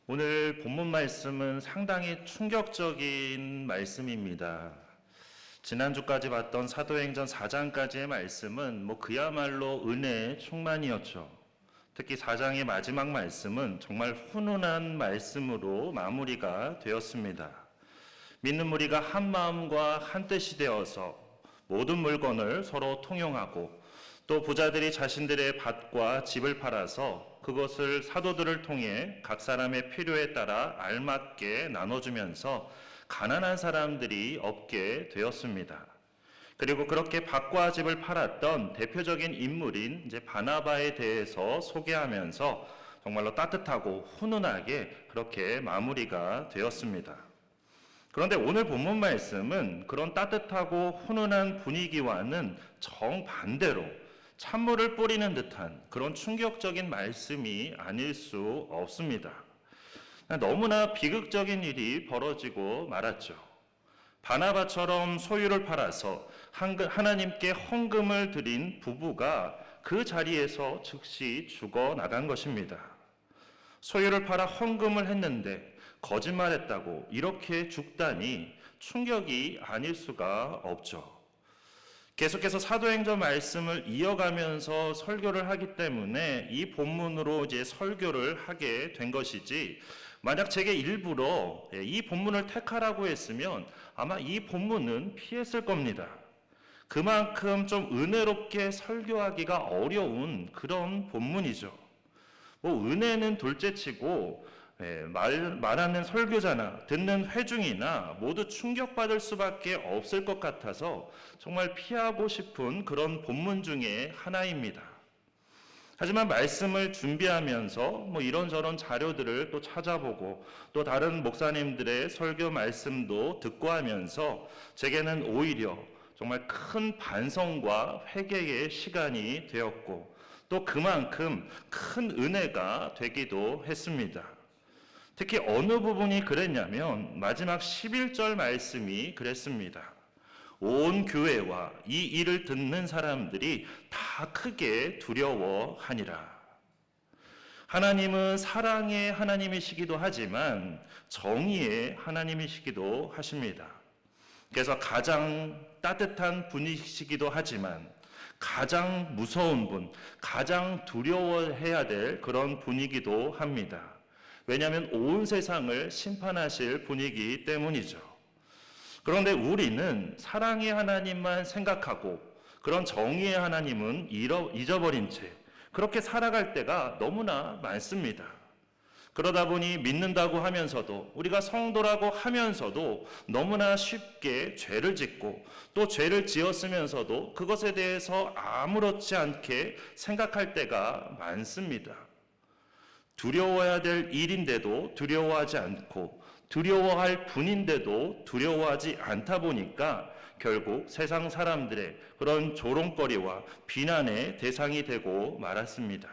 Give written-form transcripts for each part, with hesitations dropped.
오늘 본문 말씀은 상당히 충격적인 말씀입니다. 지난주까지 봤던 사도행전 4장까지의 말씀은 그야말로 은혜의 충만이었죠. 특히 4장의 마지막 말씀은 정말 훈훈한 말씀으로 마무리가 되었습니다. 믿는 무리가 한 마음과 한 뜻이 되어서 모든 물건을 서로 통용하고 또 부자들이 자신들의 밭과 집을 팔아서 그것을 사도들을 통해 각 사람의 필요에 따라 알맞게 나눠주면서 가난한 사람들이 얻게 되었습니다. 그리고 그렇게 밭과 집을 팔았던 대표적인 인물인 바나바에 대해서 소개하면서 정말로 따뜻하고 훈훈하게 그렇게 마무리가 되었습니다. 그런데 오늘 본문 말씀은 그런 따뜻하고 훈훈한 분위기와는 정반대로 찬물을 뿌리는 듯한 그런 충격적인 말씀이 아닐 수 없습니다. 너무나 비극적인 일이 벌어지고 말았죠. 바나바처럼 소유를 팔아서 하나님께 헌금을 드린 부부가 그 자리에서 즉시 죽어나간 것입니다. 소유를 팔아 헌금을 했는데 거짓말했다고 이렇게 죽다니 충격이 아닐 수가 없죠. 계속해서 사도행전 말씀을 이어가면서 설교를 하기 때문에 이 본문으로 설교를 하게 된 것이지, 만약 제게 일부러 이 본문을 택하라고 했으면 아마 이 본문은 피했을 겁니다. 그만큼 좀 은혜롭게 설교하기가 어려운 그런 본문이죠. 은혜는 둘째치고 말하는 설교자나 듣는 회중이나 모두 충격받을 수밖에 없을 것 같아서 정말 피하고 싶은 그런 본문 중에 하나입니다. 하지만 말씀을 준비하면서 이런저런 자료들을 또 찾아보고 또 다른 목사님들의 설교 말씀도 듣고 하면서 제게는 오히려 정말 큰 반성과 회개의 시간이 되었고 또 그만큼 큰 은혜가 되기도 했습니다. 특히 어느 부분이 그랬냐면 마지막 11절 말씀이 그랬습니다. 온 교회와 이 일을 듣는 사람들이 다 크게 두려워하니라. 하나님은 사랑의 하나님이시기도 하지만 정의의 하나님이시기도 하십니다. 그래서 가장 따뜻한 분이시기도 하지만 가장 무서운 분, 가장 두려워해야 될 그런 분이기도 합니다. 왜냐하면 온 세상을 심판하실 분이기 때문이죠. 그런데 우리는 사랑의 하나님만 생각하고 그런 정의의 하나님은 잊어버린 채 그렇게 살아갈 때가 너무나 많습니다. 그러다 보니 믿는다고 하면서도 우리가 성도라고 하면서도 너무나 쉽게 죄를 짓고 또 죄를 지었으면서도 그것에 대해서 아무렇지 않게 생각할 때가 많습니다. 두려워해야 될 일인데도 두려워하지 않고 두려워할 분인데도 두려워하지 않다 보니까 결국 세상 사람들의 그런 조롱거리와 비난의 대상이 되고 말았습니다.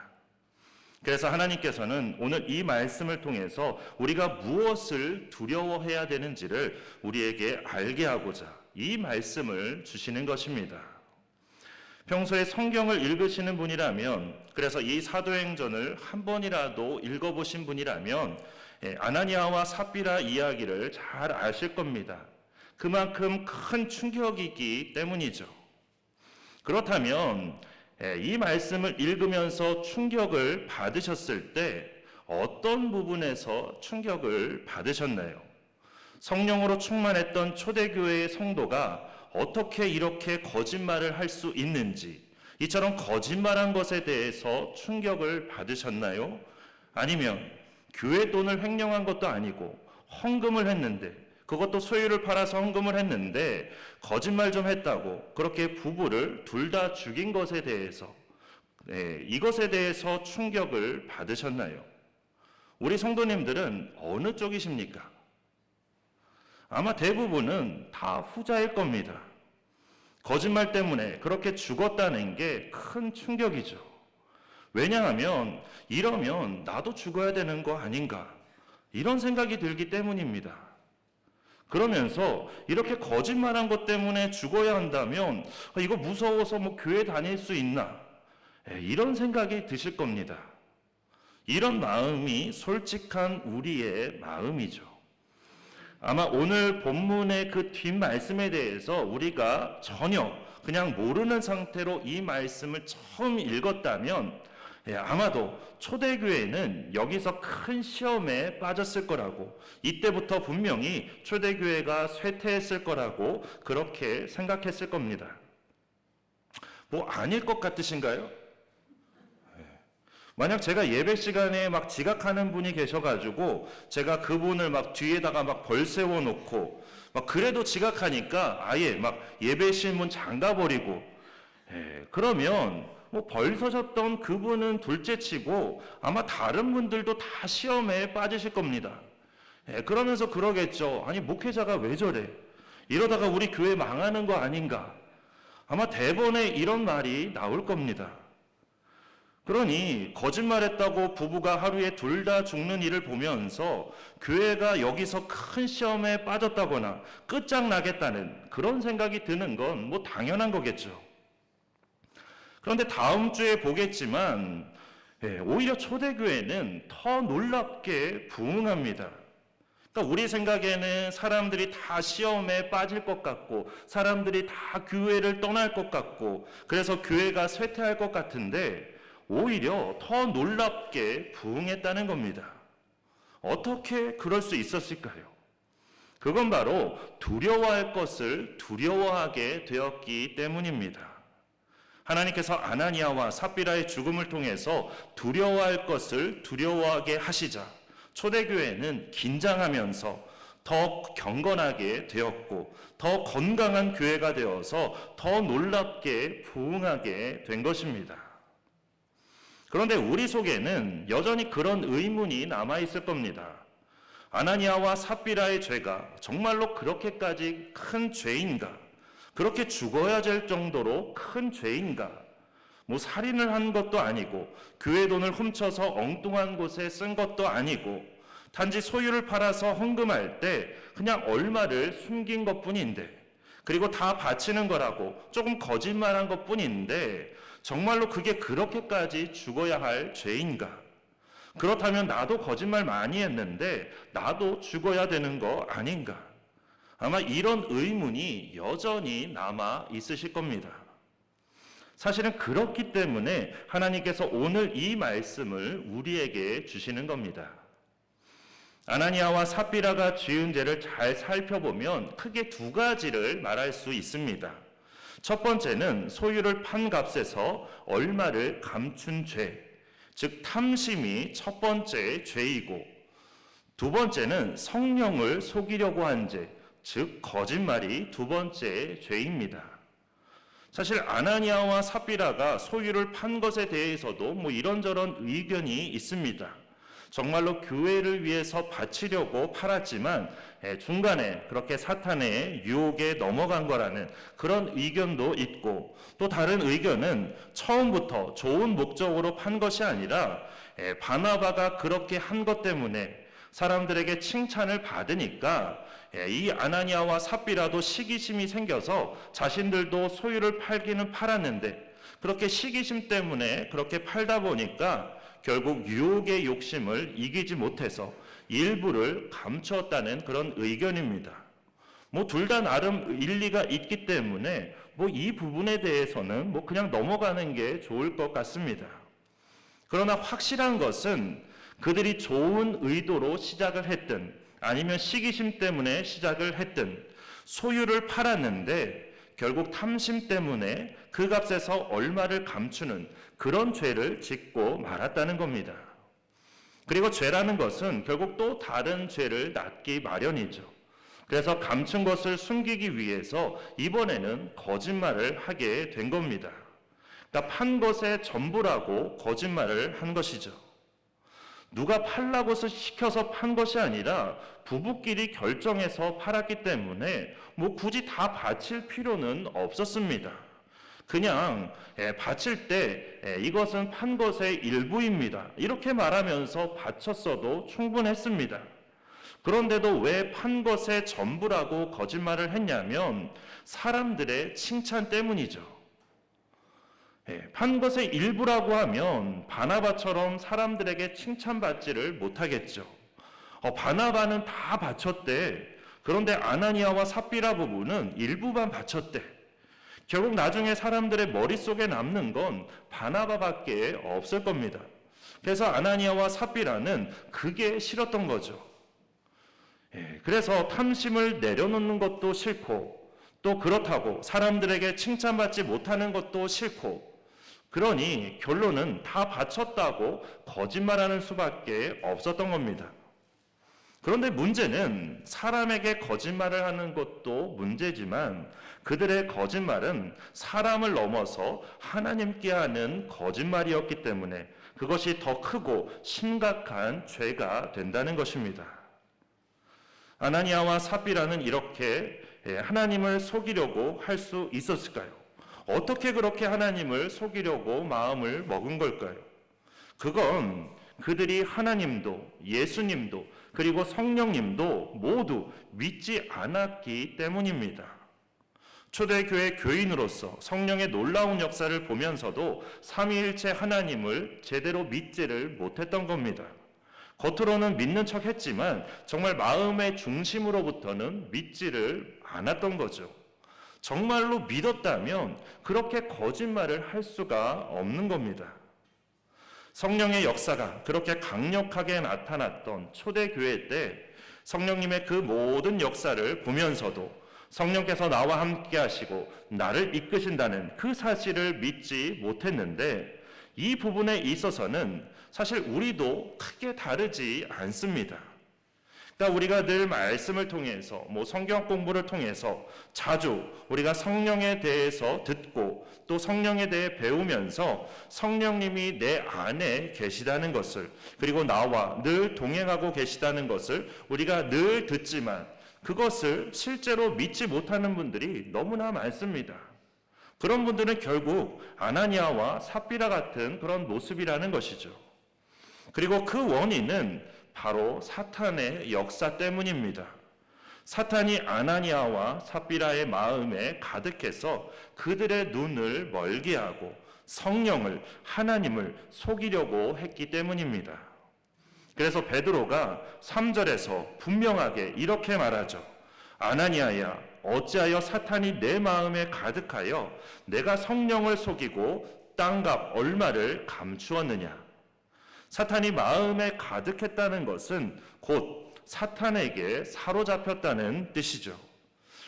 그래서 하나님께서는 오늘 이 말씀을 통해서 우리가 무엇을 두려워해야 되는지를 우리에게 알게 하고자 이 말씀을 주시는 것입니다. 평소에 성경을 읽으시는 분이라면, 그래서 이 사도행전을 한 번이라도 읽어보신 분이라면 아나니아와 삽비라 이야기를 잘 아실 겁니다. 그만큼 큰 충격이기 때문이죠. 그렇다면 이 말씀을 읽으면서 충격을 받으셨을 때 어떤 부분에서 충격을 받으셨나요? 성령으로 충만했던 초대교회의 성도가 어떻게 이렇게 거짓말을 할 수 있는지, 이처럼 거짓말한 것에 대해서 충격을 받으셨나요? 아니면 교회 돈을 횡령한 것도 아니고 헌금을 했는데, 그것도 소유를 팔아서 헌금을 했는데 거짓말 좀 했다고 그렇게 부부를 둘 다 죽인 것에 대해서 이것에 대해서 충격을 받으셨나요? 우리 성도님들은 어느 쪽이십니까? 아마 대부분은 다 후자일 겁니다. 거짓말 때문에 그렇게 죽었다는 게 큰 충격이죠. 왜냐하면 이러면 나도 죽어야 되는 거 아닌가, 이런 생각이 들기 때문입니다. 그러면서 이렇게 거짓말한 것 때문에 죽어야 한다면 이거 무서워서 교회 다닐 수 있나, 이런 생각이 드실 겁니다. 이런 마음이 솔직한 우리의 마음이죠. 아마 오늘 본문의 그 뒷말씀에 대해서 우리가 전혀 그냥 모르는 상태로 이 말씀을 처음 읽었다면 아마도 초대교회는 여기서 큰 시험에 빠졌을 거라고, 이때부터 분명히 초대교회가 쇠퇴했을 거라고 그렇게 생각했을 겁니다. 뭐 아닐 것 같으신가요? 만약 제가 예배 시간에 막 지각하는 분이 계셔가지고 제가 그분을 막 뒤에다가 막 벌 세워놓고 막 그래도 지각하니까 아예 막 예배실 문 잠가버리고, 그러면 뭐 벌 서셨던 그분은 둘째치고 아마 다른 분들도 다 시험에 빠지실 겁니다. 그러면서 그러겠죠. 아니 목회자가 왜 저래? 이러다가 우리 교회 망하는 거 아닌가? 아마 대번에 이런 말이 나올 겁니다. 그러니 거짓말했다고 부부가 하루에 둘 다 죽는 일을 보면서 교회가 여기서 큰 시험에 빠졌다거나 끝장나겠다는 그런 생각이 드는 건 뭐 당연한 거겠죠. 그런데 다음 주에 보겠지만 오히려 초대교회는 더 놀랍게 부흥합니다. 그러니까 우리 생각에는 사람들이 다 시험에 빠질 것 같고 사람들이 다 교회를 떠날 것 같고 그래서 교회가 쇠퇴할 것 같은데 오히려 더 놀랍게 부흥했다는 겁니다. 어떻게 그럴 수 있었을까요? 그건 바로 두려워할 것을 두려워하게 되었기 때문입니다. 하나님께서 아나니아와 삽비라의 죽음을 통해서 두려워할 것을 두려워하게 하시자 초대교회는 긴장하면서 더 경건하게 되었고 더 건강한 교회가 되어서 더 놀랍게 부흥하게 된 것입니다. 그런데 우리 속에는 여전히 그런 의문이 남아있을 겁니다. 아나니아와 삽비라의 죄가 정말로 그렇게까지 큰 죄인가? 그렇게 죽어야 될 정도로 큰 죄인가? 뭐 살인을 한 것도 아니고 교회 돈을 훔쳐서 엉뚱한 곳에 쓴 것도 아니고 단지 소유를 팔아서 헌금할 때 그냥 얼마를 숨긴 것뿐인데 그리고 다 바치는 거라고 조금 거짓말한 것뿐인데 정말로 그게 그렇게까지 죽어야 할 죄인가? 그렇다면 나도 거짓말 많이 했는데 나도 죽어야 되는 거 아닌가? 아마 이런 의문이 여전히 남아 있으실 겁니다. 사실은 그렇기 때문에 하나님께서 오늘 이 말씀을 우리에게 주시는 겁니다. 아나니아와 삽비라가 지은 죄를 잘 살펴보면 크게 두 가지를 말할 수 있습니다. 첫 번째는 소유를 판 값에서 얼마를 감춘 죄, 즉 탐심이 첫 번째 죄이고, 두 번째는 성령을 속이려고 한 죄, 즉 거짓말이 두 번째 죄입니다. 사실 아나니아와 삽비라가 소유를 판 것에 대해서도 뭐 이런저런 의견이 있습니다. 정말로 교회를 위해서 바치려고 팔았지만 중간에 그렇게 사탄의 유혹에 넘어간 거라는 그런 의견도 있고, 또 다른 의견은 처음부터 좋은 목적으로 판 것이 아니라 바나바가 그렇게 한 것 때문에 사람들에게 칭찬을 받으니까 이 아나니아와 삽비라도 시기심이 생겨서 자신들도 소유를 팔기는 팔았는데 그렇게 시기심 때문에 그렇게 팔다 보니까 결국 유혹의 욕심을 이기지 못해서 일부를 감추었다는 그런 의견입니다. 뭐 둘 다 나름 일리가 있기 때문에 뭐 이 부분에 대해서는 뭐 그냥 넘어가는 게 좋을 것 같습니다. 그러나 확실한 것은 그들이 좋은 의도로 시작을 했든 아니면 시기심 때문에 시작을 했든 소유를 팔았는데 결국 탐심 때문에 그 값에서 얼마를 감추는 그런 죄를 짓고 말았다는 겁니다. 그리고 죄라는 것은 결국 또 다른 죄를 낳기 마련이죠. 그래서 감춘 것을 숨기기 위해서 이번에는 거짓말을 하게 된 겁니다. 그러니까 판 것의 전부라고 거짓말을 한 것이죠. 누가 팔라고 시켜서 판 것이 아니라 부부끼리 결정해서 팔았기 때문에 뭐 굳이 다 바칠 필요는 없었습니다. 그냥 바칠 때 이것은 판 것의 일부입니다. 이렇게 말하면서 바쳤어도 충분했습니다. 그런데도 왜 판 것의 전부라고 거짓말을 했냐면 사람들의 칭찬 때문이죠. 판 것의 일부라고 하면 바나바처럼 사람들에게 칭찬받지를 못하겠죠. 바나바는 다 바쳤대. 그런데 아나니아와 삽비라 부부는 일부만 바쳤대. 결국 나중에 사람들의 머릿속에 남는 건 바나바밖에 없을 겁니다. 그래서 아나니아와 삽비라는 그게 싫었던 거죠. 그래서 탐심을 내려놓는 것도 싫고, 또 그렇다고 사람들에게 칭찬받지 못하는 것도 싫고, 그러니 결론은 다 바쳤다고 거짓말하는 수밖에 없었던 겁니다. 그런데 문제는 사람에게 거짓말을 하는 것도 문제지만 그들의 거짓말은 사람을 넘어서 하나님께 하는 거짓말이었기 때문에 그것이 더 크고 심각한 죄가 된다는 것입니다. 아나니아와 삽비라는 이렇게 하나님을 속이려고 할 수 있었을까요? 어떻게 그렇게 하나님을 속이려고 마음을 먹은 걸까요? 그건 그들이 하나님도 예수님도 그리고 성령님도 모두 믿지 않았기 때문입니다. 초대교회 교인으로서 성령의 놀라운 역사를 보면서도 삼위일체 하나님을 제대로 믿지를 못했던 겁니다. 겉으로는 믿는 척 했지만 정말 마음의 중심으로부터는 믿지를 않았던 거죠. 정말로 믿었다면 그렇게 거짓말을 할 수가 없는 겁니다. 성령의 역사가 그렇게 강력하게 나타났던 초대교회 때 성령님의 그 모든 역사를 보면서도 성령께서 나와 함께 하시고 나를 이끄신다는 그 사실을 믿지 못했는데 이 부분에 있어서는 사실 우리도 크게 다르지 않습니다. 그러니까 우리가 늘 말씀을 통해서 성경 공부를 통해서 자주 우리가 성령에 대해서 듣고 또 성령에 대해 배우면서 성령님이 내 안에 계시다는 것을 그리고 나와 늘 동행하고 계시다는 것을 우리가 늘 듣지만 그것을 실제로 믿지 못하는 분들이 너무나 많습니다. 그런 분들은 결국 아나니아와 삽비라 같은 그런 모습이라는 것이죠. 그리고 그 원인은 바로 사탄의 역사 때문입니다. 사탄이 아나니아와 삽비라의 마음에 가득해서 그들의 눈을 멀게 하고 성령을 하나님을 속이려고 했기 때문입니다. 그래서 베드로가 3절에서 분명하게 이렇게 말하죠. 아나니아야 어찌하여 사탄이 내 마음에 가득하여 내가 성령을 속이고 땅값 얼마를 감추었느냐. 사탄이 마음에 가득했다는 것은 곧 사탄에게 사로잡혔다는 뜻이죠.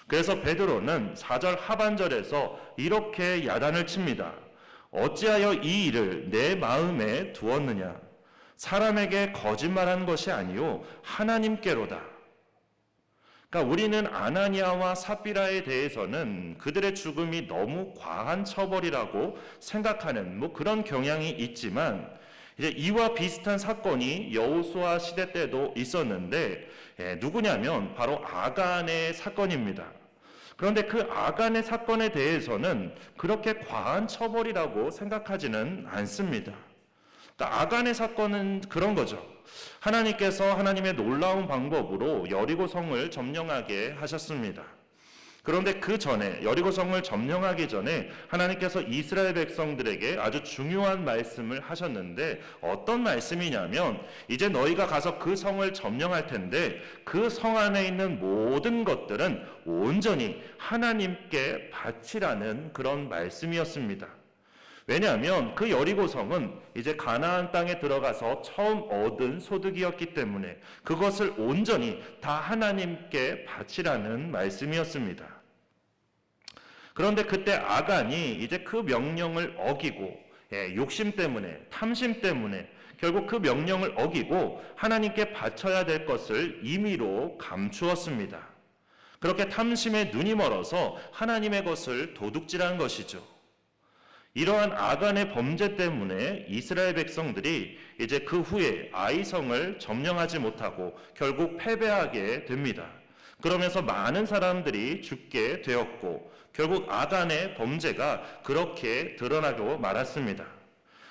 그래서 베드로는 4절 하반절에서 이렇게 야단을 칩니다. 어찌하여 이 일을 내 마음에 두었느냐. 사람에게 거짓말한 것이 아니요 하나님께로다. 그러니까 우리는 아나니아와 삽비라에 대해서는 그들의 죽음이 너무 과한 처벌이라고 생각하는 그런 경향이 있지만 이제 이와 비슷한 사건이 여호수아 시대 때도 있었는데 누구냐면 바로 아간의 사건입니다. 그런데 그 아간의 사건에 대해서는 그렇게 과한 처벌이라고 생각하지는 않습니다. 그러니까 아간의 사건은 그런 거죠. 하나님께서 하나님의 놀라운 방법으로 여리고 성을 점령하게 하셨습니다. 그런데 그 전에 여리고성을 점령하기 전에 하나님께서 이스라엘 백성들에게 아주 중요한 말씀을 하셨는데 어떤 말씀이냐면 이제 너희가 가서 그 성을 점령할 텐데 그 성 안에 있는 모든 것들은 온전히 하나님께 바치라는 그런 말씀이었습니다. 왜냐하면 그 여리고성은 이제 가나안 땅에 들어가서 처음 얻은 소득이었기 때문에 그것을 온전히 다 하나님께 바치라는 말씀이었습니다. 그런데 그때 아간이 이제 그 명령을 어기고 욕심 때문에 탐심 때문에 결국 그 명령을 어기고 하나님께 바쳐야 될 것을 임의로 감추었습니다. 그렇게 탐심에 눈이 멀어서 하나님의 것을 도둑질한 것이죠. 이러한 아간의 범죄 때문에 이스라엘 백성들이 이제 그 후에 아이성을 점령하지 못하고 결국 패배하게 됩니다. 그러면서 많은 사람들이 죽게 되었고 결국 아간의 범죄가 그렇게 드러나고 말았습니다.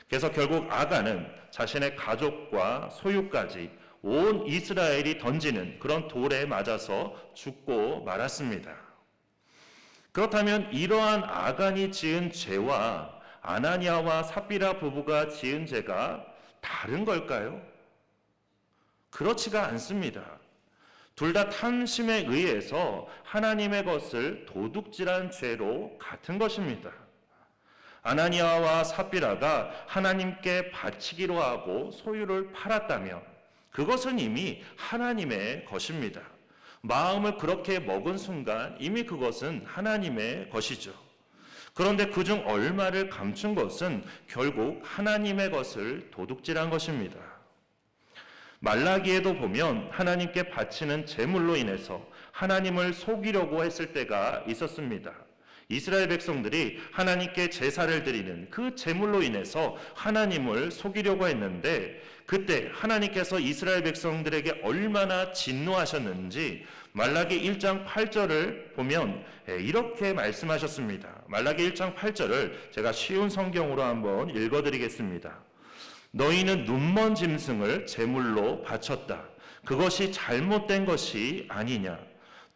그래서 결국 아간은 자신의 가족과 소유까지 온 이스라엘이 던지는 그런 돌에 맞아서 죽고 말았습니다. 그렇다면 이러한 아간이 지은 죄와 아나니아와 삽비라 부부가 지은 죄가 다른 걸까요? 그렇지가 않습니다. 둘 다 탐심에 의해서 하나님의 것을 도둑질한 죄로 같은 것입니다. 아나니아와 삽비라가 하나님께 바치기로 하고 소유를 팔았다면 그것은 이미 하나님의 것입니다. 마음을 그렇게 먹은 순간 이미 그것은 하나님의 것이죠. 그런데 그중 얼마를 감춘 것은 결국 하나님의 것을 도둑질한 것입니다. 말라기에도 보면 하나님께 바치는 제물로 인해서 하나님을 속이려고 했을 때가 있었습니다. 이스라엘 백성들이 하나님께 제사를 드리는 그 제물로 인해서 하나님을 속이려고 했는데 그때 하나님께서 이스라엘 백성들에게 얼마나 진노하셨는지 말라기 1장 8절을 보면 이렇게 말씀하셨습니다. 말라기 1장 8절을 제가 쉬운 성경으로 한번 읽어드리겠습니다. 너희는 눈먼 짐승을 제물로 바쳤다. 그것이 잘못된 것이 아니냐.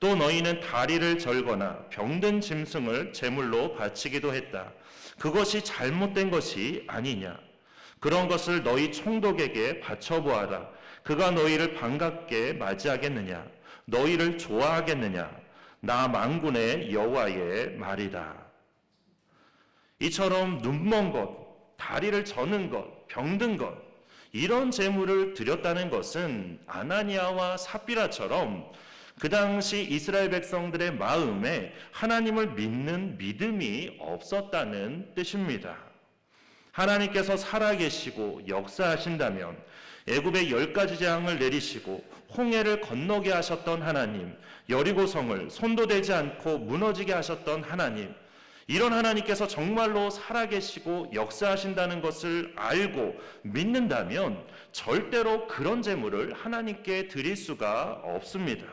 또 너희는 다리를 절거나 병든 짐승을 제물로 바치기도 했다. 그것이 잘못된 것이 아니냐. 그런 것을 너희 총독에게 바쳐보아라. 그가 너희를 반갑게 맞이하겠느냐. 너희를 좋아하겠느냐. 나 만군의 여호와의 말이다. 이처럼 눈먼 것, 다리를 저는 것, 병든 것, 이런 제물을 드렸다는 것은 아나니아와 삽비라처럼 그 당시 이스라엘 백성들의 마음에 하나님을 믿는 믿음이 없었다는 뜻입니다. 하나님께서 살아계시고 역사하신다면 애굽의 10가지 재앙을 내리시고 홍해를 건너게 하셨던 하나님, 여리고성을 손도 대지 않고 무너지게 하셨던 하나님, 이런 하나님께서 정말로 살아계시고 역사하신다는 것을 알고 믿는다면 절대로 그런 제물을 하나님께 드릴 수가 없습니다.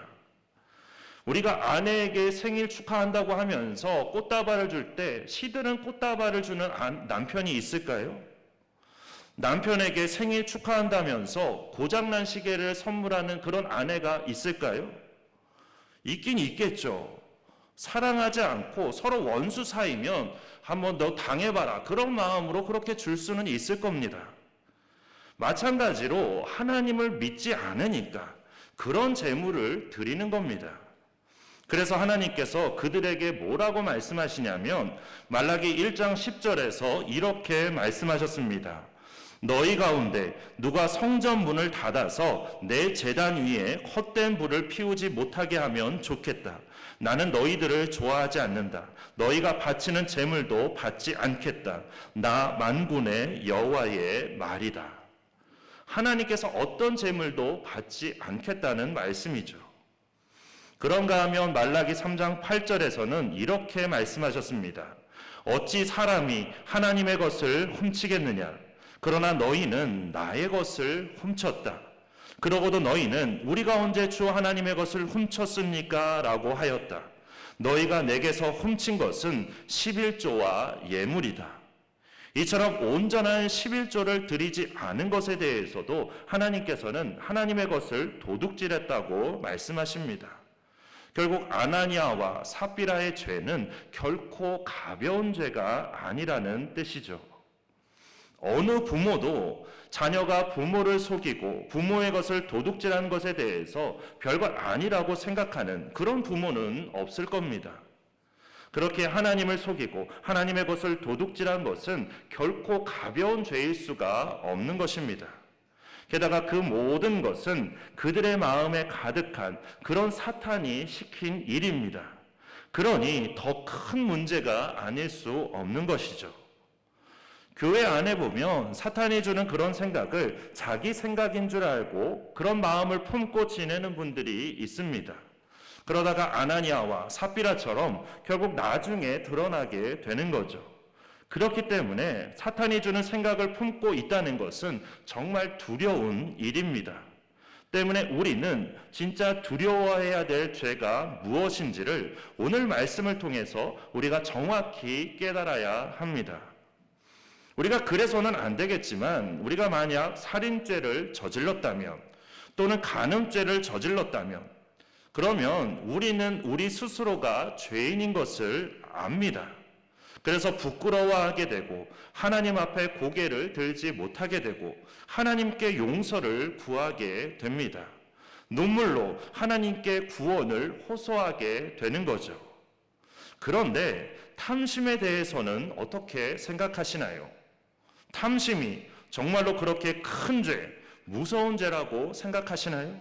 우리가 아내에게 생일 축하한다고 하면서 꽃다발을 줄 때 시드는 꽃다발을 주는 남편이 있을까요? 남편에게 생일 축하한다면서 고장난 시계를 선물하는 그런 아내가 있을까요? 있긴 있겠죠. 사랑하지 않고 서로 원수 사이면 한번 너 당해봐라, 그런 마음으로 그렇게 줄 수는 있을 겁니다. 마찬가지로 하나님을 믿지 않으니까 그런 제물을 드리는 겁니다. 그래서 하나님께서 그들에게 뭐라고 말씀하시냐면 말라기 1장 10절에서 이렇게 말씀하셨습니다. 너희 가운데 누가 성전 문을 닫아서 내 제단 위에 헛된 불을 피우지 못하게 하면 좋겠다. 나는 너희들을 좋아하지 않는다. 너희가 바치는 제물도 받지 않겠다. 나 만군의 여호와의 말이다. 하나님께서 어떤 제물도 받지 않겠다는 말씀이죠. 그런가 하면 말라기 3장 8절에서는 이렇게 말씀하셨습니다. 어찌 사람이 하나님의 것을 훔치겠느냐. 그러나 너희는 나의 것을 훔쳤다. 그러고도 너희는 우리가 언제 주 하나님의 것을 훔쳤습니까? 라고 하였다. 너희가 내게서 훔친 것은 11조와 예물이다. 이처럼 온전한 11조를 드리지 않은 것에 대해서도 하나님께서는 하나님의 것을 도둑질했다고 말씀하십니다. 결국 아나니아와 삽비라의 죄는 결코 가벼운 죄가 아니라는 뜻이죠. 어느 부모도 자녀가 부모를 속이고 부모의 것을 도둑질한 것에 대해서 별것 아니라고 생각하는 그런 부모는 없을 겁니다. 그렇게 하나님을 속이고 하나님의 것을 도둑질한 것은 결코 가벼운 죄일 수가 없는 것입니다. 게다가 그 모든 것은 그들의 마음에 가득한 그런 사탄이 시킨 일입니다. 그러니 더 큰 문제가 아닐 수 없는 것이죠. 교회 안에 보면 사탄이 주는 그런 생각을 자기 생각인 줄 알고 그런 마음을 품고 지내는 분들이 있습니다. 그러다가 아나니아와 삽비라처럼 결국 나중에 드러나게 되는 거죠. 그렇기 때문에 사탄이 주는 생각을 품고 있다는 것은 정말 두려운 일입니다. 때문에 우리는 진짜 두려워해야 될 죄가 무엇인지를 오늘 말씀을 통해서 우리가 정확히 깨달아야 합니다. 우리가 그래서는 안 되겠지만 우리가 만약 살인죄를 저질렀다면 또는 간음죄를 저질렀다면 그러면 우리는 우리 스스로가 죄인인 것을 압니다. 그래서 부끄러워하게 되고 하나님 앞에 고개를 들지 못하게 되고 하나님께 용서를 구하게 됩니다. 눈물로 하나님께 구원을 호소하게 되는 거죠. 그런데 탐심에 대해서는 어떻게 생각하시나요? 탐심이 정말로 그렇게 큰 죄, 무서운 죄라고 생각하시나요?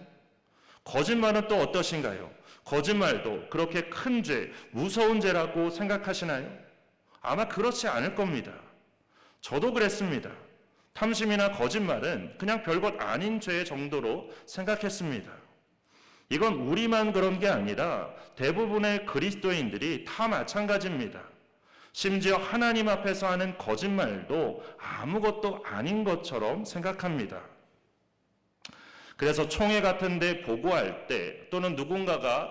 거짓말은 또 어떠신가요? 거짓말도 그렇게 큰 죄, 무서운 죄라고 생각하시나요? 아마 그렇지 않을 겁니다. 저도 그랬습니다. 탐심이나 거짓말은 그냥 별것 아닌 죄 정도로 생각했습니다. 이건 우리만 그런 게 아니라 대부분의 그리스도인들이 다 마찬가지입니다. 심지어 하나님 앞에서 하는 거짓말도 아무것도 아닌 것처럼 생각합니다. 그래서 총회 같은 데 보고할 때 또는 누군가가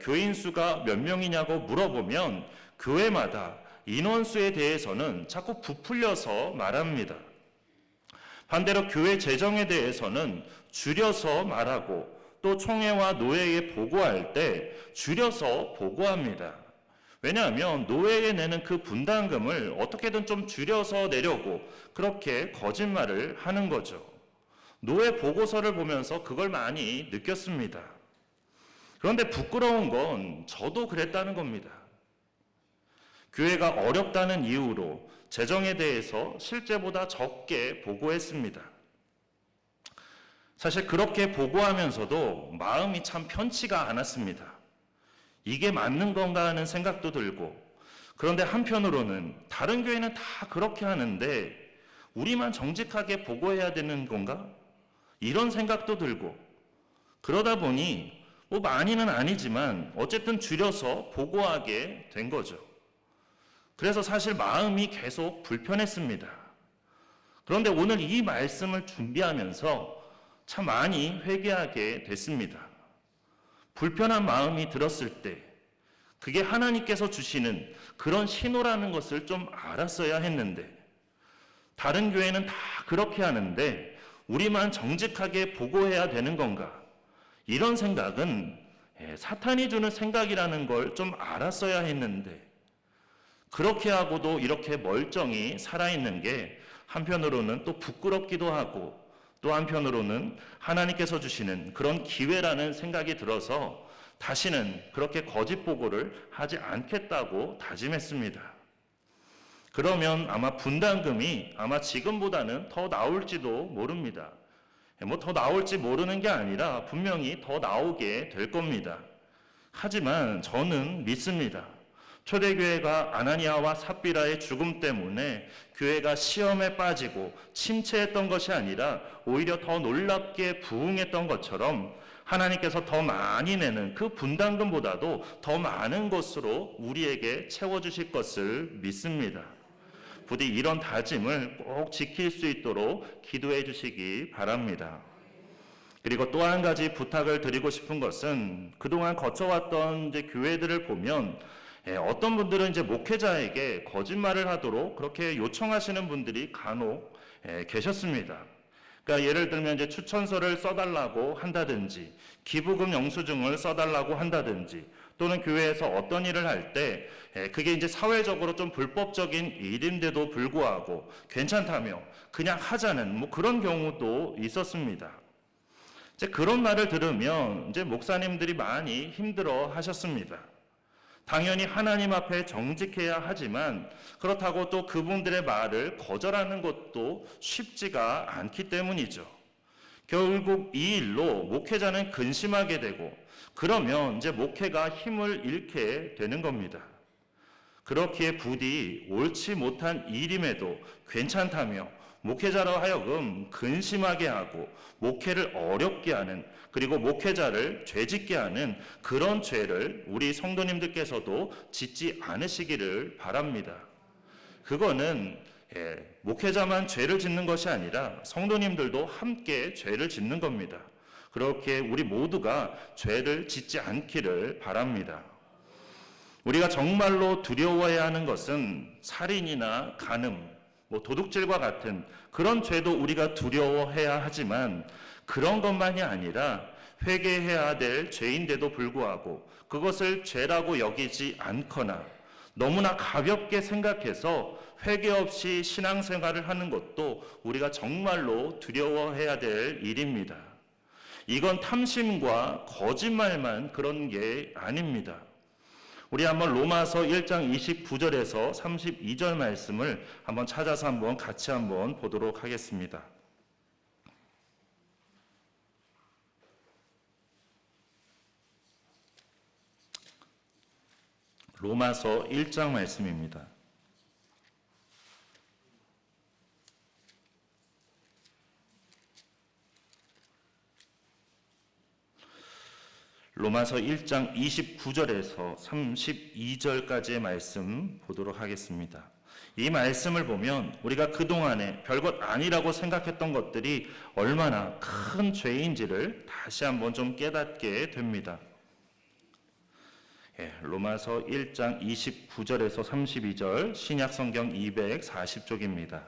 교인 수가 몇 명이냐고 물어보면 교회마다 인원수에 대해서는 자꾸 부풀려서 말합니다. 반대로 교회 재정에 대해서는 줄여서 말하고 또 총회와 노회에 보고할 때 줄여서 보고합니다. 왜냐하면 노회에 내는 그 분담금을 어떻게든 좀 줄여서 내려고 그렇게 거짓말을 하는 거죠. 노회 보고서를 보면서 그걸 많이 느꼈습니다. 그런데 부끄러운 건 저도 그랬다는 겁니다. 교회가 어렵다는 이유로 재정에 대해서 실제보다 적게 보고했습니다. 사실 그렇게 보고하면서도 마음이 참 편치가 않았습니다. 이게 맞는 건가 하는 생각도 들고, 그런데 한편으로는 다른 교회는 다 그렇게 하는데 우리만 정직하게 보고해야 되는 건가? 이런 생각도 들고, 그러다 보니 많이는 아니지만 어쨌든 줄여서 보고하게 된 거죠. 그래서 사실 마음이 계속 불편했습니다. 그런데 오늘 이 말씀을 준비하면서 참 많이 회개하게 됐습니다. 불편한 마음이 들었을 때 그게 하나님께서 주시는 그런 신호라는 것을 좀 알았어야 했는데, 다른 교회는 다 그렇게 하는데 우리만 정직하게 보고해야 되는 건가? 이런 생각은 사탄이 주는 생각이라는 걸 좀 알았어야 했는데, 그렇게 하고도 이렇게 멀쩡히 살아있는 게 한편으로는 또 부끄럽기도 하고, 또 한편으로는 하나님께서 주시는 그런 기회라는 생각이 들어서 다시는 그렇게 거짓 보고를 하지 않겠다고 다짐했습니다. 그러면 아마 분담금이 아마 지금보다는 더 나올지도 모릅니다. 더 나올지 모르는 게 아니라 분명히 더 나오게 될 겁니다. 하지만 저는 믿습니다. 초대교회가 아나니아와 삽비라의 죽음 때문에 교회가 시험에 빠지고 침체했던 것이 아니라 오히려 더 놀랍게 부흥했던 것처럼 하나님께서 더 많이 내는 그 분담금보다도 더 많은 것으로 우리에게 채워주실 것을 믿습니다. 부디 이런 다짐을 꼭 지킬 수 있도록 기도해 주시기 바랍니다. 그리고 또 한 가지 부탁을 드리고 싶은 것은, 그동안 거쳐왔던 교회들을 보면 어떤 분들은 목회자에게 거짓말을 하도록 그렇게 요청하시는 분들이 간혹 계셨습니다. 그러니까 예를 들면 추천서를 써달라고 한다든지, 기부금 영수증을 써달라고 한다든지, 또는 교회에서 어떤 일을 할 때 그게 사회적으로 좀 불법적인 일인데도 불구하고 괜찮다며 그냥 하자는 그런 경우도 있었습니다. 그런 말을 들으면 목사님들이 많이 힘들어 하셨습니다. 당연히 하나님 앞에 정직해야 하지만 그렇다고 또 그분들의 말을 거절하는 것도 쉽지가 않기 때문이죠. 결국 이 일로 목회자는 근심하게 되고, 그러면 목회가 힘을 잃게 되는 겁니다. 그렇기에 부디 옳지 못한 일임에도 괜찮다며 목회자로 하여금 근심하게 하고 목회를 어렵게 하는, 그리고 목회자를 죄짓게 하는 그런 죄를 우리 성도님들께서도 짓지 않으시기를 바랍니다. 그거는 목회자만 죄를 짓는 것이 아니라 성도님들도 함께 죄를 짓는 겁니다. 그렇게 우리 모두가 죄를 짓지 않기를 바랍니다. 우리가 정말로 두려워해야 하는 것은 살인이나 간음, 도둑질과 같은 그런 죄도 우리가 두려워해야 하지만, 그런 것만이 아니라 회개해야 될 죄인데도 불구하고 그것을 죄라고 여기지 않거나 너무나 가볍게 생각해서 회개 없이 신앙생활을 하는 것도 우리가 정말로 두려워해야 될 일입니다. 이건 탐심과 거짓말만 그런 게 아닙니다. 우리 한번 로마서 1장 29절에서 32절 말씀을 한번 찾아서 한번 같이 한번 보도록 하겠습니다. 로마서 1장 말씀입니다. 로마서 1장 29절에서 32절까지의 말씀 보도록 하겠습니다. 이 말씀을 보면 우리가 그동안에 별것 아니라고 생각했던 것들이 얼마나 큰 죄인지를 다시 한번 좀 깨닫게 됩니다. 로마서 1장 29절에서 32절 신약성경 240쪽입니다.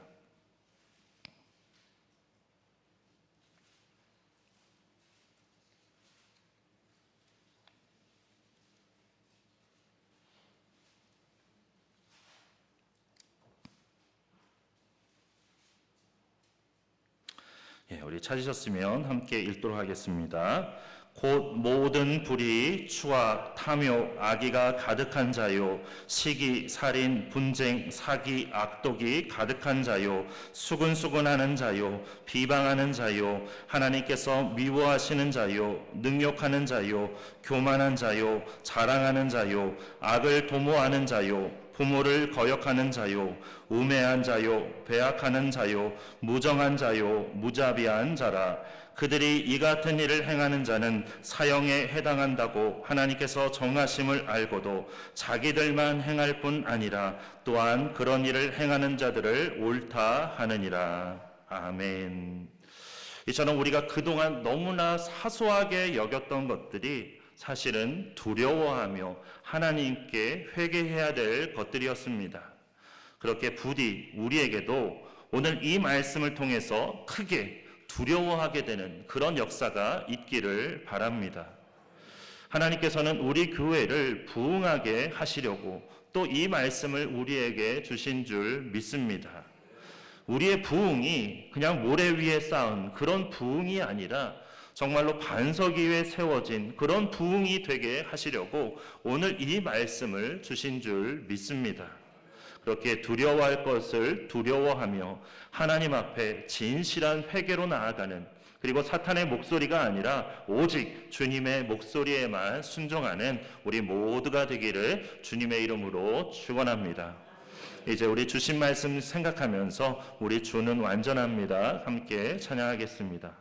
우리 찾으셨으면 함께 읽도록 하겠습니다. 곧 모든 불의, 추악, 탐욕, 악의가 가득한 자요, 시기, 살인, 분쟁, 사기, 악독이 가득한 자요, 수근수근하는 자요, 비방하는 자요, 하나님께서 미워하시는 자요, 능욕하는 자요, 교만한 자요, 자랑하는 자요, 악을 도모하는 자요, 부모를 거역하는 자요, 우매한 자요, 배악하는 자요, 무정한 자요, 무자비한 자라. 그들이 이 같은 일을 행하는 자는 사형에 해당한다고 하나님께서 정하심을 알고도 자기들만 행할 뿐 아니라 또한 그런 일을 행하는 자들을 옳다 하느니라. 아멘. 이처럼 우리가 그동안 너무나 사소하게 여겼던 것들이 사실은 두려워하며 하나님께 회개해야 될 것들이었습니다. 그렇게 부디 우리에게도 오늘 이 말씀을 통해서 크게 두려워하게 되는 그런 역사가 있기를 바랍니다. 하나님께서는 우리 교회를 부흥하게 하시려고 또 이 말씀을 우리에게 주신 줄 믿습니다. 우리의 부흥이 그냥 모래 위에 쌓은 그런 부흥이 아니라 정말로 반석 위에 세워진 그런 부흥이 되게 하시려고 오늘 이 말씀을 주신 줄 믿습니다. 그렇게 두려워할 것을 두려워하며 하나님 앞에 진실한 회개로 나아가는, 그리고 사탄의 목소리가 아니라 오직 주님의 목소리에만 순종하는 우리 모두가 되기를 주님의 이름으로 축원합니다. 이제 우리 주신 말씀 생각하면서 우리 주는 완전합니다. 함께 찬양하겠습니다.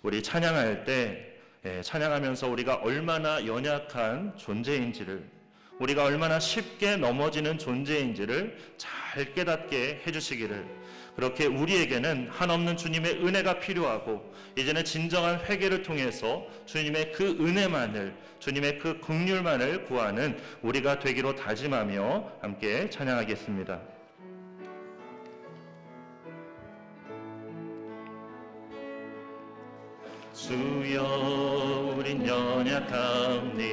우리 찬양할 때 찬양하면서 우리가 얼마나 연약한 존재인지를, 우리가 얼마나 쉽게 넘어지는 존재인지를 잘 깨닫게 해주시기를, 그렇게 우리에게는 한없는 주님의 은혜가 필요하고 이제는 진정한 회개를 통해서 주님의 그 은혜만을, 주님의 그 긍휼만을 구하는 우리가 되기로 다짐하며 함께 찬양하겠습니다. 주여 우린 연약합니다.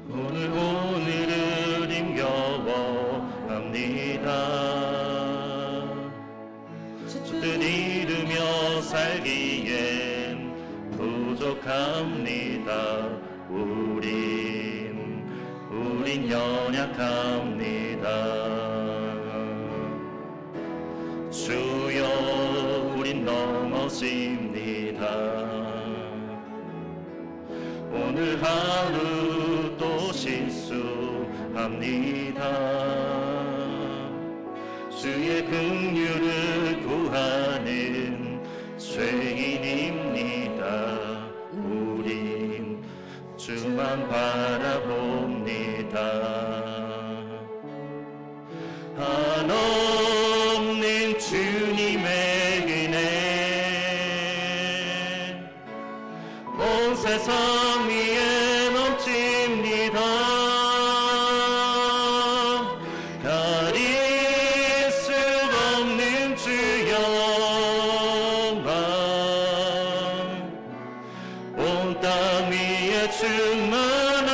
오늘을 힘겨워합니다. 주뜻 이루며 살기엔 부족합니다. 우린 연약합니다. 주여 우린 넘어집니다. 오늘 하루 또 실수합니다. 주의 긍휼을 구하는 죄인입니다. 우린 주만 바라봅니다. 한없는 주님의 은혜 온 세상 위에 넘칩니다. 가릴 수 없는 주여만 온 땅 위에 충만하네.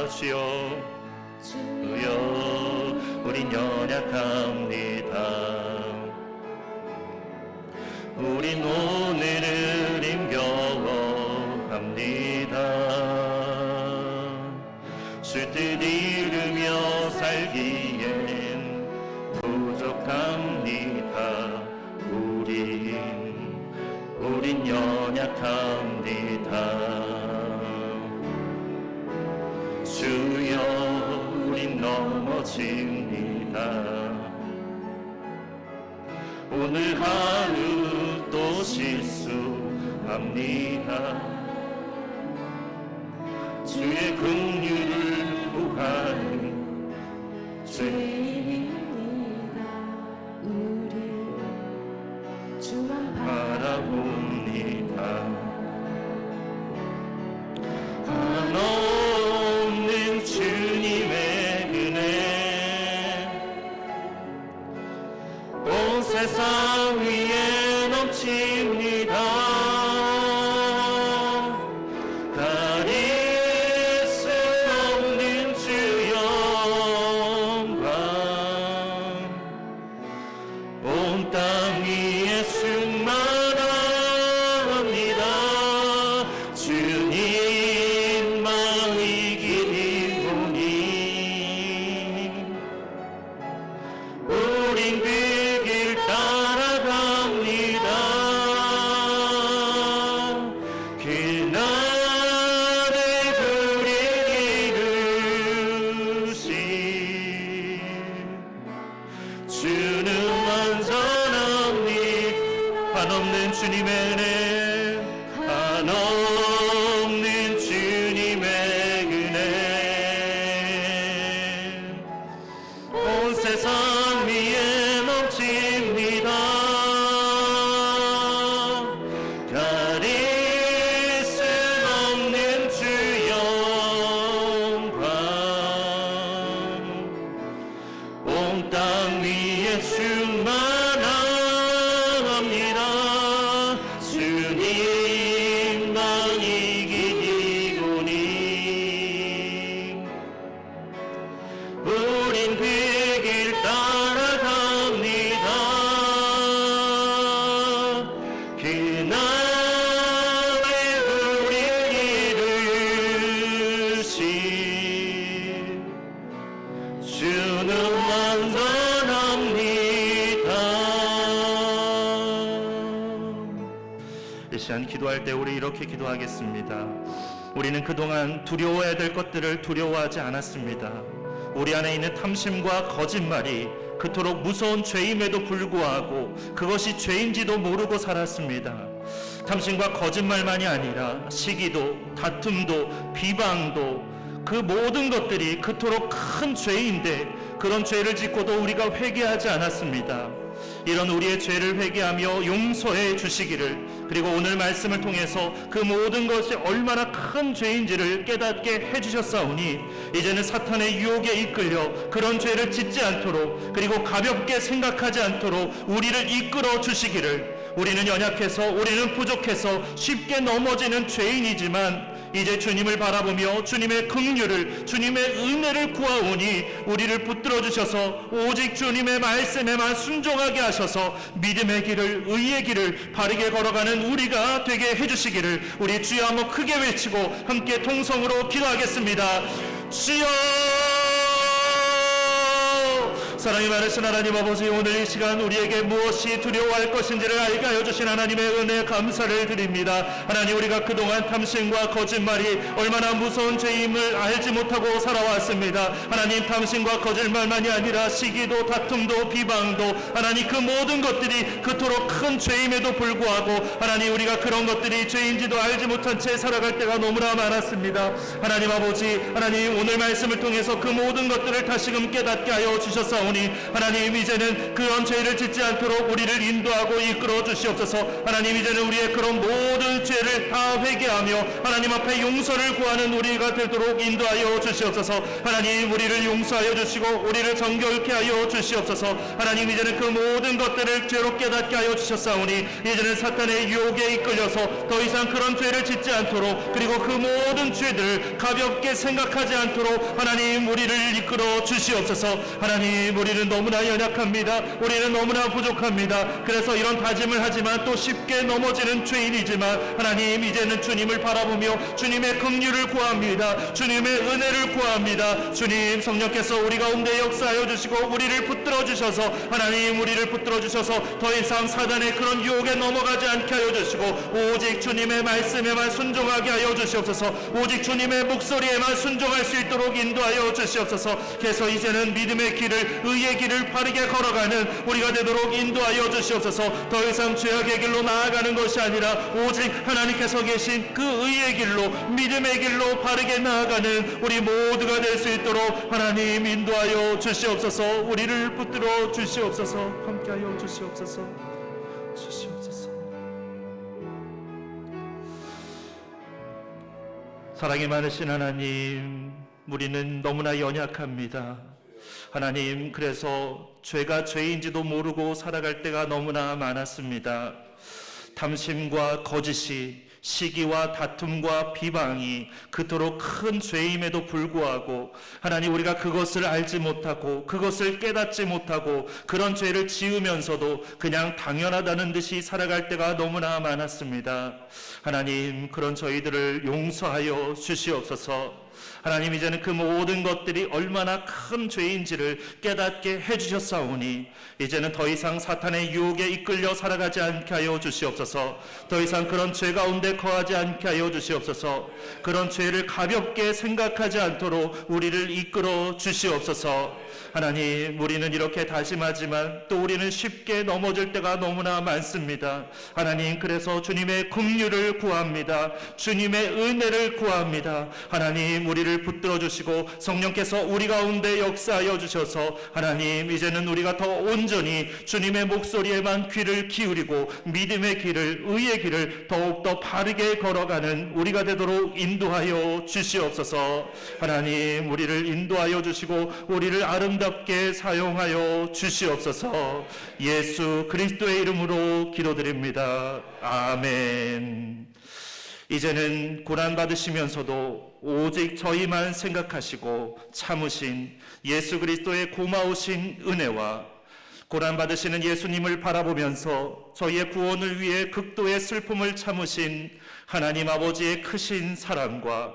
주여 우린 연약합니다. 우린 오늘을 힘겨워합니다. 주 뜻 이루며 살기엔 부족합니다. 우린 연약합니다. 주여 우린 넘어집니다. 오늘 하루 또 실수합니다. 주의 긍휼을 구하는 죄인입니다. 우리 주만 바라봅니다. 한없는 주님의 은혜 온 세상 위에 넘칩니다. 가릴 수 없는 주 영광 온 땅 위에 충만합니다. 주님만 이기리오니 우린 그 길 따라갑니다. 그날의 불이 이루신 주는 완전합니다. 한없는 주님의 은혜 한없는 주님의 은혜 온 세상 위에 넘칩니다. 가릴 수 없는 주 영광 온 땅 위에 충만합니다. 주님만 이기리오니 우린 그 길 따라갑니다. 그날의 불을 이루신 주는 완전합니다. 이 시간 기도할 때 우리 이렇게 기도하겠습니다. 우리는 그동안 두려워해야 될 것들을 두려워하지 않았습니다. 우리 안에 있는 탐심과 거짓말이 그토록 무서운 죄임에도 불구하고 그것이 죄인지도 모르고 살았습니다. 탐심과 거짓말만이 아니라 시기도, 다툼도, 비방도 그 모든 것들이 그토록 큰 죄인데 그런 죄를 짓고도 우리가 회개하지 않았습니다. 이런 우리의 죄를 회개하며 용서해 주시기를, 그리고 오늘 말씀을 통해서 그 모든 것이 얼마나 큰 죄인지를 깨닫게 해주셨사오니 이제는 사탄의 유혹에 이끌려 그런 죄를 짓지 않도록, 그리고 가볍게 생각하지 않도록 우리를 이끌어 주시기를. 우리는 연약해서, 우리는 부족해서 쉽게 넘어지는 죄인이지만 이제 주님을 바라보며 주님의 긍휼을, 주님의 은혜를 구하오니 우리를 붙들어 주셔서 오직 주님의 말씀에만 순종하게 하셔서 믿음의 길을, 의의 길을 바르게 걸어가는 우리가 되게 해주시기를 우리 주여 한번 크게 외치고 함께 통성으로 기도하겠습니다. 주여! 사랑이 많으신 하나님 아버지, 오늘 이 시간 우리에게 무엇이 두려워할 것인지를 알게 하여 주신 하나님의 은혜 감사를 드립니다. 하나님, 우리가 그동안 탐심과 거짓말이 얼마나 무서운 죄임을 알지 못하고 살아왔습니다. 하나님, 탐심과 거짓말만이 아니라 시기도, 다툼도, 비방도, 하나님 그 모든 것들이 그토록 큰 죄임에도 불구하고 하나님, 우리가 그런 것들이 죄인지도 알지 못한 채 살아갈 때가 너무나 많았습니다. 하나님 아버지, 하나님 오늘 말씀을 통해서 그 모든 것들을 다시금 깨닫게 하여 주셨사오니 주셨사오니 하나님 이제는 그런 죄를 짓지 않도록 우리를 인도하고 이끌어 주시옵소서. 하나님 이제는 우리의 그런 모든 죄를 다 회개하며 하나님 앞에 용서를 구하는 우리가 되도록 인도하여 주시옵소서. 하나님 우리를 용서하여 주시고 우리를 정결케 하여 주시옵소서. 하나님 이제는 그 모든 것들을 죄로 깨닫게 하여 주셨사오니 이제는 사탄의 유혹에 이끌려서 더 이상 그런 죄를 짓지 않도록, 그리고 그 모든 죄들을 가볍게 생각하지 않도록 하나님 우리를 이끌어 주시옵소서. 하나님 우리는 너무나 연약합니다. 우리는 너무나 부족합니다. 그래서 이런 다짐을 하지만 또 쉽게 넘어지는 죄인이지만 하나님 이제는 주님을 바라보며 주님의 긍휼을 구합니다. 주님의 은혜를 구합니다. 주님 성령께서 우리 가운데 역사하여 주시고 우리를 붙들어 주셔서 하나님 우리를 붙들어 주셔서 더 이상 사단의 그런 유혹에 넘어가지 않게 하여 주시고 오직 주님의 말씀에만 순종하게 하여 주시옵소서. 오직 주님의 목소리에만 순종할 수 있도록 인도하여 주시옵소서. 그래서 이제는 믿음의 길을, 의의 길을 바르게 걸어가는 우리가 되도록 인도하여 주시옵소서. 더 이상 죄악의 길로 나아가는 것이 아니라 오직 하나님께서 계신 그 의의 길로, 믿음의 길로 바르게 나아가는 우리 모두가 될 수 있도록 하나님 인도하여 주시옵소서. 우리를 붙들어 주시옵소서. 함께하여 주시옵소서. 사랑이 많으신 하나님, 우리는 너무나 연약합니다. 하나님, 그래서 죄가 죄인지도 모르고 살아갈 때가 너무나 많았습니다. 탐심과 거짓이, 시기와 다툼과 비방이 그토록 큰 죄임에도 불구하고 하나님 우리가 그것을 알지 못하고 그것을 깨닫지 못하고 그런 죄를 지으면서도 그냥 당연하다는 듯이 살아갈 때가 너무나 많았습니다. 하나님 그런 저희들을 용서하여 주시옵소서. 하나님 이제는 그 모든 것들이 얼마나 큰 죄인지를 깨닫게 해주셨사오니 이제는 더 이상 사탄의 유혹에 이끌려 살아가지 않게 하여 주시옵소서. 더 이상 그런 죄 가운데 거하지 않게 하여 주시옵소서. 그런 죄를 가볍게 생각하지 않도록 우리를 이끌어 주시옵소서. 하나님 우리는 이렇게 다짐하지만 또 우리는 쉽게 넘어질 때가 너무나 많습니다. 하나님 그래서 주님의 긍휼을 구합니다. 주님의 은혜를 구합니다. 하나님 우리를 붙들어 주시고 성령께서 우리 가운데 역사하여 주셔서 하나님 이제는 우리가 더 온전히 주님의 목소리에만 귀를 기울이고 믿음의 길을, 의의 길을 더욱더 바르게 걸어가는 우리가 되도록 인도하여 주시옵소서. 하나님 우리를 인도하여 주시고 우리를 아름답게 사용하여 주시옵소서. 예수 그리스도의 이름으로 기도드립니다. 아멘. 이제는 고난 받으시면서도 오직 저희만 생각하시고 참으신 예수 그리스도의 고마우신 은혜와 고난 받으시는 예수님을 바라보면서 저희의 구원을 위해 극도의 슬픔을 참으신 하나님 아버지의 크신 사랑과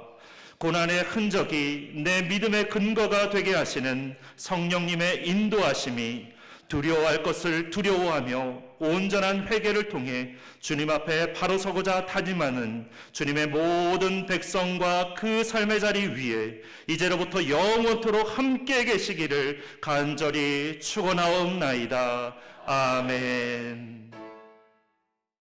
고난의 흔적이 내 믿음의 근거가 되게 하시는 성령님의 인도하심이 두려워할 것을 두려워하며 온전한 회개를 통해 주님 앞에 바로 서고자 다짐하는 주님의 모든 백성과 그 삶의 자리 위에 이제로부터 영원토록 함께 계시기를 간절히 축원하옵나이다. 아멘.